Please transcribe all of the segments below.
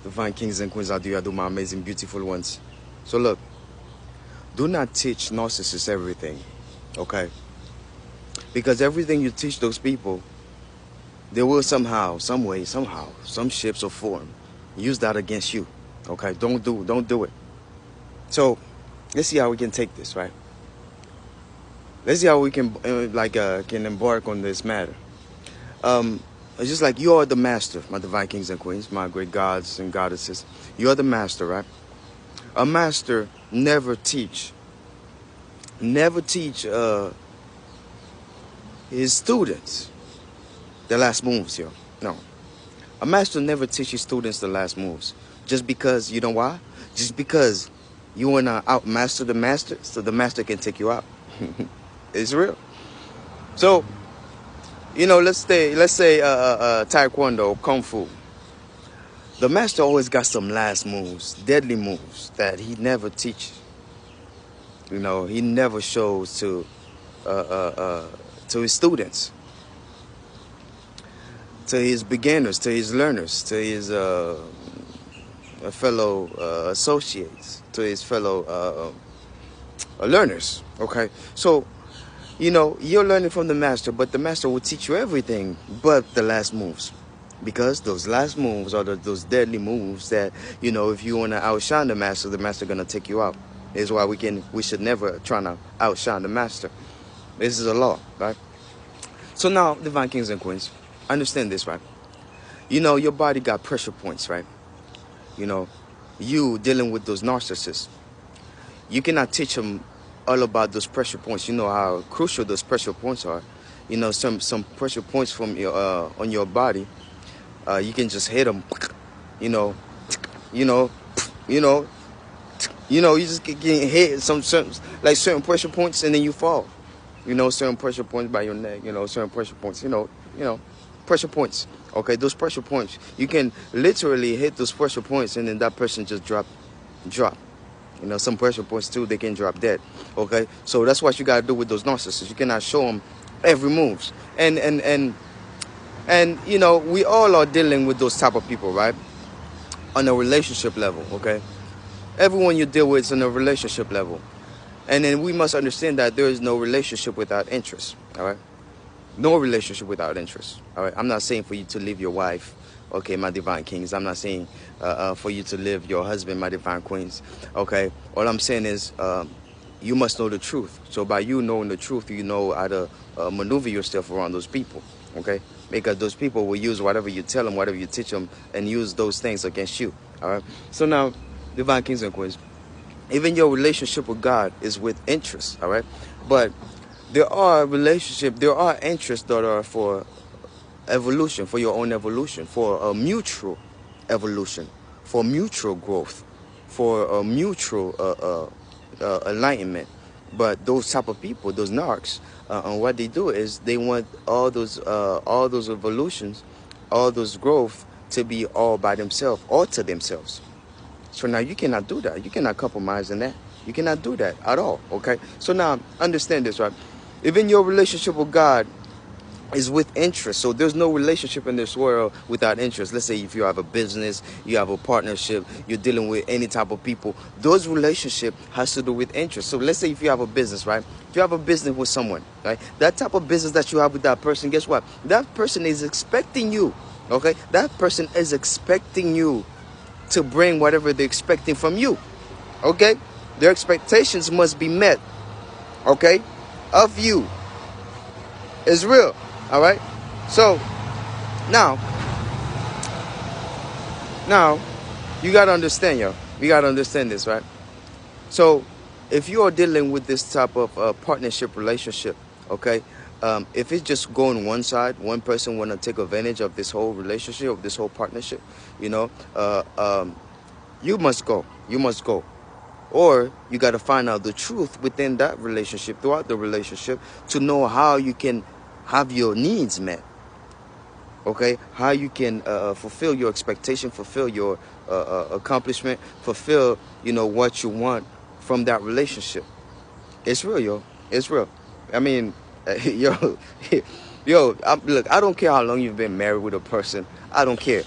Divine kings and queens out there, I do my amazing, beautiful ones. So look, do not teach narcissists everything, okay? Because everything you teach those people, they will somehow, some way, somehow, some shapes or form, use that against you, okay? Don't do it. So let's see how we can take this, right? Let's see how we can can embark on this matter. It's just like you are the master, my divine kings and queens, my great gods and goddesses. You are the master, right? A master never teach his students the last moves, yo. No. A master never teaches students the last moves. Just because, you know why? Just because you want to outmaster the master, so the master can take you out. It's real. So, you know, let's say Taekwondo, Kung Fu. The master always got some last moves, deadly moves that he never teaches. You know, he never shows to his students, to his beginners, to his learners, to his fellow associates, to his fellow learners. Okay, so you know you're learning from the master, but the master will teach you everything but the last moves, because those last moves are those deadly moves that, you know, if you want to outshine the master gonna take you out. Is why we should never try to outshine the master. This is a law, right? So now, divine kings and queens, understand this, right? You know, your body got pressure points, right? You know, you dealing with those narcissists, you cannot teach them all about those pressure points. You know how crucial those pressure points are. You know, some pressure points from your on your body, you can just hit them. You just get hit certain pressure points, and then you fall. You know, certain pressure points by your neck. You know, certain pressure points. You know, pressure points. Okay, those pressure points. You can literally hit those pressure points, and then that person just drop. You know, some pressure points too, they can drop dead. Okay, so that's what you gotta do with those narcissists. You cannot show them every moves. And you know, we all are dealing with those type of people, right? On a relationship level, okay? Everyone you deal with is on a relationship level. And then we must understand that there is no relationship without interest, all right? No relationship without interest, all right? I'm not saying for you to leave your wife, okay, my divine kings. I'm not saying for you to leave your husband, my divine queens, okay? All I'm saying is you must know the truth. So by you knowing the truth, you know how to maneuver yourself around those people, okay? Because those people will use whatever you tell them, whatever you teach them, and use those things against you, all right? So now, divine kings and queens, even your relationship with God is with interest, all right? But there are interests that are for evolution, for your own evolution, for a mutual evolution, for mutual growth, for a mutual enlightenment. But those type of people, those narcs, and what they do is they want all those evolutions, all those growth to be all by themselves, all to themselves. So now you cannot do that. You cannot compromise in that. You cannot do that at all, okay? So now understand this, right? Even your relationship with God is with interest. So there's no relationship in this world without interest. Let's say if you have a business, you have a partnership, you're dealing with any type of people, those relationship has to do with interest. So let's say if you have a business, right? If you have a business with someone, right? That type of business that you have with that person, guess what? That person is expecting you, okay? That person is expecting you to bring whatever they're expecting from you, okay? Their expectations must be met, okay? Of you. It's real, all right? So, now, you got to understand, yo. You got to understand this, right? So, if you are dealing with this type of partnership relationship, okay, if it's just going one side, one person want to take advantage of this whole relationship, of this whole partnership, you know, you must go. You must go. Or you got to find out the truth within that relationship, throughout the relationship, to know how you can have your needs met. Okay? How you can fulfill your expectation, fulfill your accomplishment, fulfill, you know, what you want from that relationship. It's real, yo. It's real. I mean, look, I don't care how long you've been married with a person. I don't care.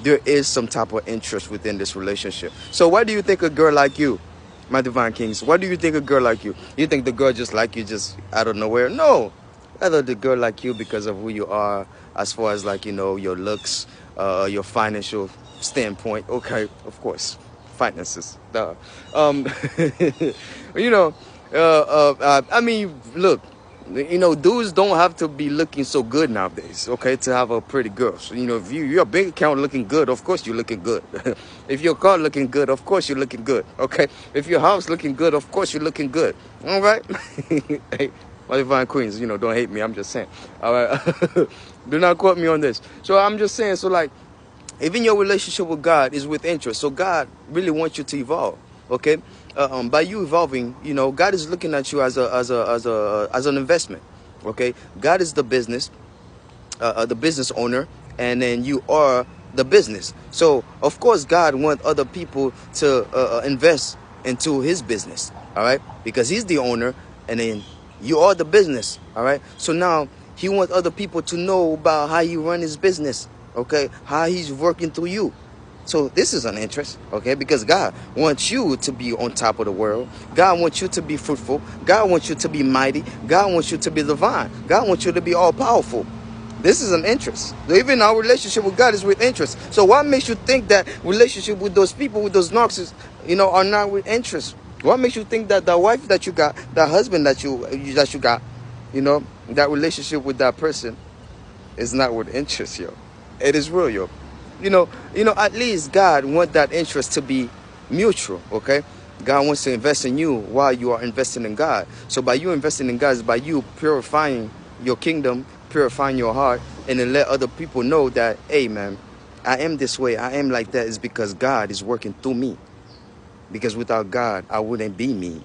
there is some type of interest within this relationship. So why do you think a girl like you, my divine kings, why do you think a girl like you think the girl just like you just out of nowhere? No. Rather the girl like you because of who you are, as far as like, you know, your looks, your financial standpoint. Okay, of course, finances. Duh. You know, I mean, look, you know, dudes don't have to be looking so good nowadays, okay, to have a pretty girl. So, you know, if your bank account looking good, of course you're looking good. If your car looking good, of course you're looking good, okay? If your house looking good, of course you're looking good, all right? Hey, my divine queens, you know, don't hate me, I'm just saying, all right? Do not quote me on this. So I'm just saying, so like, even your relationship with God is with interest. So God really wants you to evolve, okay? By you evolving, you know, God is looking at you as an investment, okay? God is the business owner, and then you are the business. So of course God wants other people to invest into his business, all right? Because he's the owner, and then you are the business, all right? So now he wants other people to know about how he run his business, okay? How he's working through you. So this is an interest, okay? Because God wants you to be on top of the world. God wants you to be fruitful. God wants you to be mighty. God wants you to be divine. God wants you to be all powerful. This is an interest. Even our relationship with God is with interest. So what makes you think that relationship with those people, with those narcissists, you know, are not with interest? What makes you think that the wife that you got, the husband that you got, you know, that relationship with that person is not with interest, yo? It is real, yo. You know, at least God wants that interest to be mutual, okay? God wants to invest in you while you are investing in God. So by you investing in God is by you purifying your kingdom, purifying your heart, and then let other people know that, hey, man, I am this way, I am like that, is because God is working through me. Because without God, I wouldn't be me.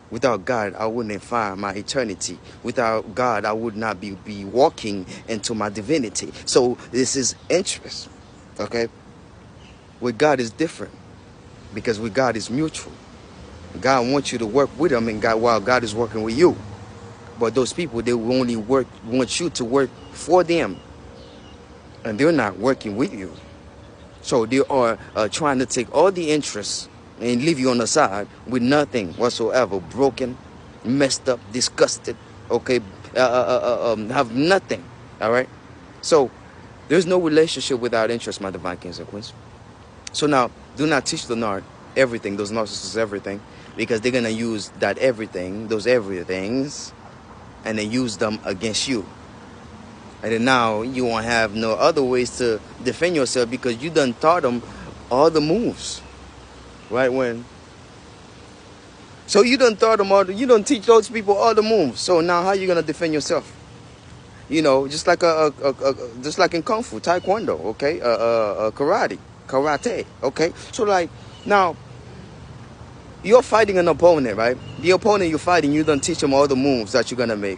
Without God, I wouldn't find my eternity. Without God, I would not be walking into my divinity. So this is interest. Okay, with God is different, because with God is mutual. God wants you to work with him, and God, while God is working with you. But those people, they will only want you to work for them, and they're not working with you. So they are trying to take all the interests and leave you on the side with nothing whatsoever, broken, messed up, disgusted. Okay, have nothing. All right, so there's no relationship without interest, my divine kings and queens. So now, do not teach the nard everything, those narcissists everything, because they're going to use that everything, those everythings, and then use them against you. And then now you won't have no other ways to defend yourself, because you done taught them all the moves, right? So you done taught them you done teach those people all the moves. So now how you going to defend yourself? You know, just like just like in Kung Fu, Taekwondo, okay, karate, okay. So like now, you're fighting an opponent, right? The opponent you're fighting, you don't teach them all the moves that you're gonna make.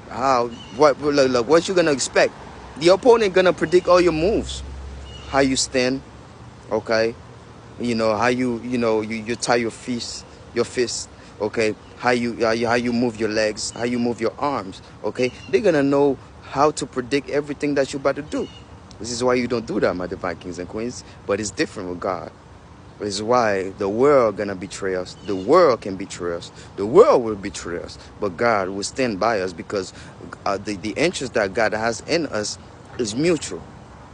What you're gonna expect? The opponent gonna predict all your moves, how you stand, okay. You know how you tie your fist, okay. How you move your legs, how you move your arms, okay. They're gonna know how to predict everything that you're about to do. This is why you don't do that, my divine kings and queens. But it's different with God. This is why the world gonna betray us. The world can betray us. The world will betray us. But God will stand by us, because the interest that God has in us is mutual.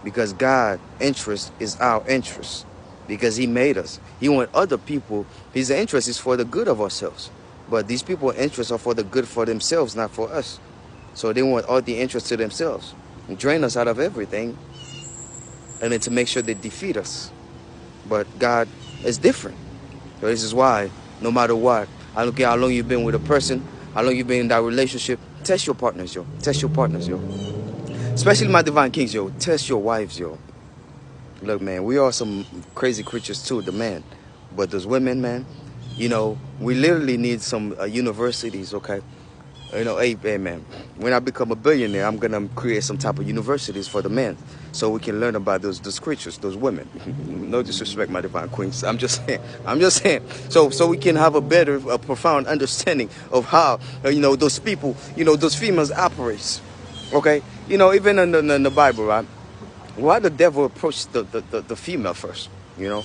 Because God's interest is our interest. Because he made us. He wants other people. His interest is for the good of ourselves. But these people's interests are for the good for themselves, not for us. So they want all the interest to themselves and drain us out of everything, and then to make sure they defeat us. But God is different. So this is why, no matter what, I don't care how long you've been with a person, how long you've been in that relationship, test your partners, yo. Test your partners, yo. Especially my divine kings, yo. Test your wives, yo. Look, man, we are some crazy creatures too, the man. But those women, man, you know, we literally need some universities, okay? You know, hey, man, when I become a billionaire, I'm going to create some type of universities for the men, so we can learn about those creatures, those women. No disrespect, my divine queens. I'm just saying. So we can have a better, profound understanding of how, you know, those people, you know, those females operates. Okay? You know, even in the Bible, right? Why the devil approached the female first, you know?